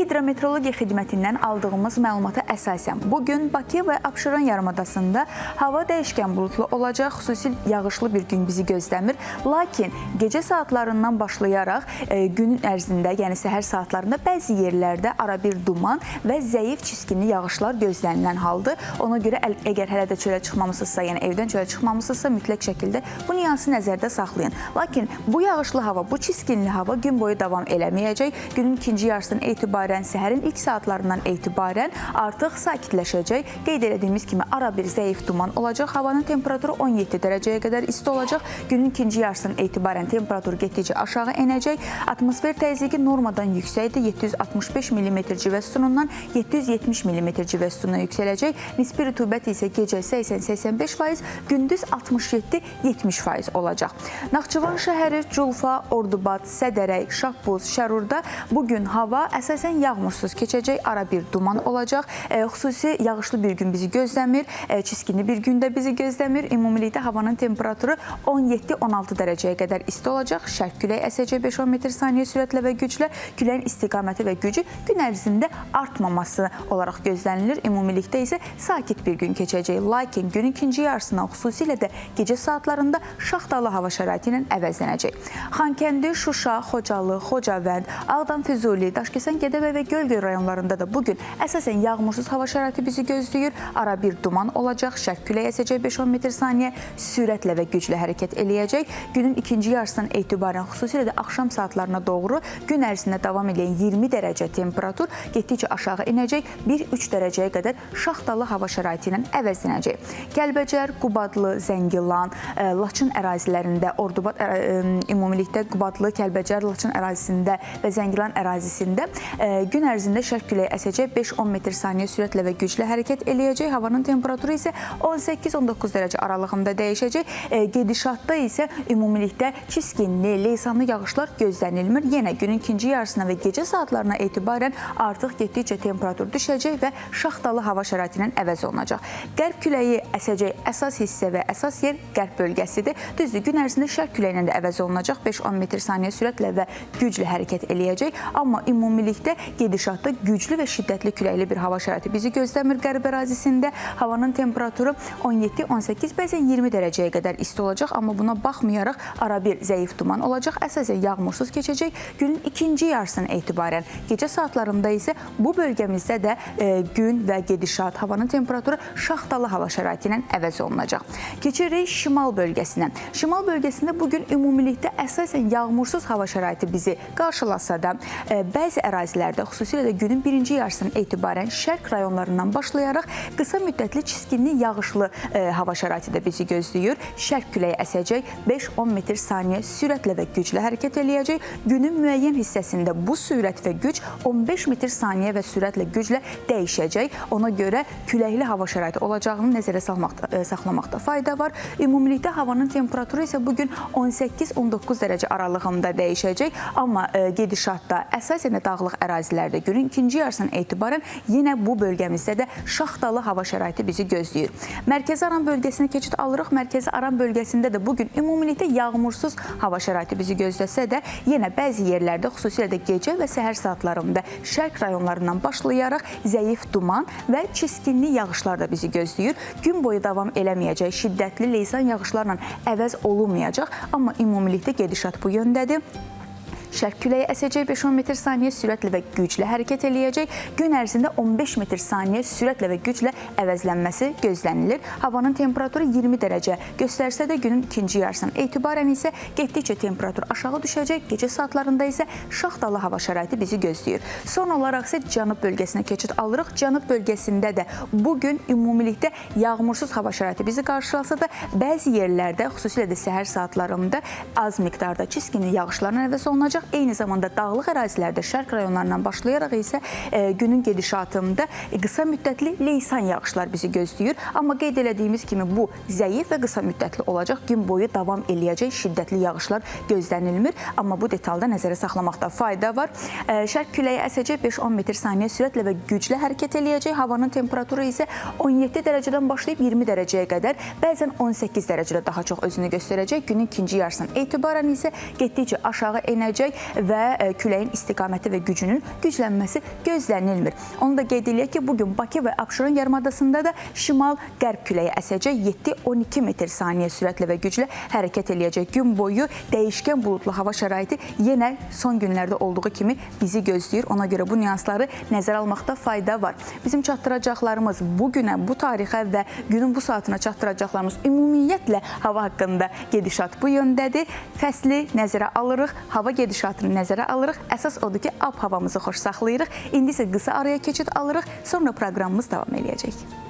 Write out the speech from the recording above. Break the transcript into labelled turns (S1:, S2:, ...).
S1: Hidrometeorologiya xidmətindən aldığımız məlumata əsasən bugün Bakı və Abşeron yarımadasında hava dəyişkən buludlu olacaq, xüsusi yağışlı bir gün bizi gözləmir. Lakin gecə saatlarından başlayaraq günün ərzində, yəni səhər saatlarında bəzi yerlərdə arabir duman və zəif çiskinli yağışlar gözlənilən haldır. Ona görə əgər hələ də çölə çıxmamısınızsa, yəni evdən çölə çıxmamısınızsa mütləq şəkildə bu nüansı nəzərdə saxlayın. Lakin bu yağışlı hava, bu çiskinli hava gün boyu davam eləməyəcək. Günün ikinci yarısından etibarən, səhərin ilk saatlarından etibarən artıq sakitləşəcək. Qeyd etdiyimiz kimi arabir zəif duman olacaq. Havanın temperaturu 17 dərəcəyə qədər isti olacaq. Günün ikinci yarısından etibarən temperatur getdikcə aşağı enəcək. Atmosfer təzyiqi normadan yüksəkdir. 765 mm civə sütunundan 770 mm civə sütununa yüksələcək. Nisbi rütubət isə gecə 80-85%, gündüz 67-70% olacaq. Naxçıvan şəhəri, Culfa, Ordubad, Sədərək, Şahbuz, Şərurda bugün hava əsasən yağmursuz keçəcək, ara bir duman olacaq. Xüsusi yağışlı bir gün bizi gözləmir, çiskinli bir gündə bizi gözləmir. Ümumilikdə havanın temperaturu 17-16 dərəcəyə qədər isti olacaq. Şərq küləyi əsəcək 5-10 metr/saniyə sürətlə və güclə. Küləyin istiqaməti və gücü gün ərzində artmaması olaraq gözlənilir. Ümumilikdə isə sakit bir gün keçəcək. Lakin günün ikinci yarısından, xüsusilə də gecə saatlarında şaxtalı hava şəraiti ilə əvəzlənəcək. Xankəndi, Şuşa, Xocalı, Xocavənd, Ağdam, Füzuli, Daşkəsən, Gədəbəy və Göygöl rayonlarında da bugün əsasən yağmursuz hava şəraiti bizi gözləyir. Ara bir duman olacaq. Şərq küləyi əsəcək 5-10 metr/saniyə sürətlə və güclə hərəkət eləyəcək. Günün ikinci yarısından etibarən, xüsusilə də axşam saatlarına doğru gün ərzində davam edən 20 dərəcə temperatur getdikcə aşağı enəcək. 1-3 dərəcəyə qədər şaxtalı hava şəraiti ilə əvəzlənəcək. Gəlbəcər, Qubadlı, Zəngilan, Laçın ərazilərində, Ordubad ümumilikdə Qubadlı, Kəlbəcər, Laçın ərazisində və Zəngilan ərazisində gün ərzində şərq küləyi əsəcək 5-10 metr/saniyə sürətlə və güclə hərəkət eləyəcək. Havanın temperaturu isə 18-19 dərəcə aralığında dəyişəcək. Gedişatda isə ümumilikdə çiskinli, leysanlı yağışlar gözlənilmir. Yenə günün ikinci yarısına və gecə saatlarına etibarən artıq getdikcə temperatur düşəcək və şaxtalı hava şəraiti ilə əvəz olunacaq. Qərb küləyi əsəcək, əsas hissə və əsas yer qərb bölgəsidir. Düzdür, gün ərzində şərq küləyi ilə də əvəz olunacaq. 5-10 metr/saniyə sürətlə və güclə hərəkət eləyəcək. Amma ümumilikdə gedişatda güclü və şiddətli küləkli bir hava şəraiti bizi gözləmir qərb ərazisində. Havanın temperaturu 17-18, bəzən 20 dərəcəyə qədər isti olacaq. Amma buna baxmayaraq arabir zəif duman olacaq. Əsasən yağmursuz keçəcək. Günün ikinci yarısından etibarən gecə saatlarında isə bu bölgəmizdə də gün və gedişat, havanın temperaturu şaxtalı hava şəraiti ilə əvəz olunacaq. Keçirik şimal bölgəsinə. Şimal bölgəsində bugün ümumilikdə əsasən yağmursuz hava şəraiti bizi qarşılasa da, bəzi ərazilərdə, xüsusilə də günün birinci yarısından etibarən şərq rayonlarından başlayaraq qısa müddətli çiskinli yağışlı hava şəraiti də bizi gözləyir. Şərq küləyi əsəcək 5-10 metr/saniyə sürətlə və güclə hərəkət eləyəcək. Günün müəyyən hissəsində bu sürət və güc 15 metr/saniyə və sürətlə güclə dəyişəcək. Ona görə küləkli hava şəraiti olacağını nəzərə saxlamaqda fayda var. Ümumilikdə havanın temperaturu isə bugün 18-19 dərəcə aralığında dəyişəcək. Amma gedişatda əsasən dağlıq ərazilərdə günün ikinci yarısından etibarən yenə bu bölgəmizdə də şaxtalı hava şəraiti bizi gözləyir. Mərkəzi Aran bölgəsinə keçid alırıq. Mərkəzi Aran bölgəsində də bugün ümumilikdə yağmursuz hava şəraiti bizi gözləsə də, yenə bəzi yerlərdə, xüsusilə də gecə və səhər saatlarında şərq rayonlarından başlayaraq zəif duman və çiskinli yağışlar da bizi gözləyir. Gün boyu davam eləməyəcək, şiddətli leysan yağışlarla əvəz olunmayacaq. Amma ümumilikdə gedişat bu yöndədir. Şərq küləyi əsəcək 5-10 metr/saniyə sürətlə və güclə hərəkət eləyəcək. Gün ərzində 15 metr/saniyə sürətlə və güclə əvəzlənməsi gözlənilir. Havanın temperaturu 20 dərəcə göstərsə də günün ikinci yarısından etibarən isə getdikcə temperatur aşağı düşəcək. Gecə saatlarında isə şaxtalı hava şəraiti bizi gözləyir. Son olaraq isə cənub bölgəsinə keçid alırıq. Cənub bölgəsində də bugün ümumilikdə yağmursuz hava şəraiti bizi qarşılasa da, bəzi yerlərdə, xüsusilə də səhər saatlarında az miqdarda çiskinli yağışlarla əvəz olunacaq. Eyni zamanda dağlıq ərazilərdə şərq rayonlarından başlayaraq isə günün gedişatında qısa müddətli leysan yağışlar bizi gözləyir. Amma qeyd elədiyimiz kimi bu zəif və qısa müddətli olacaq. Gün boyu davam eləyəcək şiddətli yağışlar gözlənilmir. Amma bu detalda nəzərə saxlamaqda fayda var. Şərq küləyi əsəcək 5-10 metr/saniyə sürətlə və güclə hərəkət eləyəcək. Havanın temperaturu isə 17 dərəcədən başlayıb 20 dərəcəyə qədər, bəzən 18 dərəcədə daha çox özünü göstərəcək. Günün ikinci yarısından etibarən isə getdikcə aşağı enəcək. eləyəcək və küləyin istiqaməti və gücünün güclənməsi gözlənilmir. Onu da qeyd eləyək ki, bugün Bakı və Abşeron yarımadasında da şimal-qərb küləyi əsəcək, 7-12 metr saniyə sürətlə və güclə hərəkət eləyəcək. Gün boyu dəyişkən buludlu hava şəraiti yenə son günlərdə olduğu kimi bizi gözləyir. Ona görə bu nüansları nəzərə almaqda fayda var. Bizim çatdıracaqlarımız bu günə, bu tarixə və günün bu saatına çatdıracaqlarımız ümumiyyətlə hava haqqında gedişat bu yöndədir. Fəsli nəzərə alırıq, hava gedişatını nəzərə alırıq. Əsas odur ki, ab havamızı xoş saxlayırıq. İndi isə qısa araya keçid alırıq, sonra proqramımız davam eləyəcək.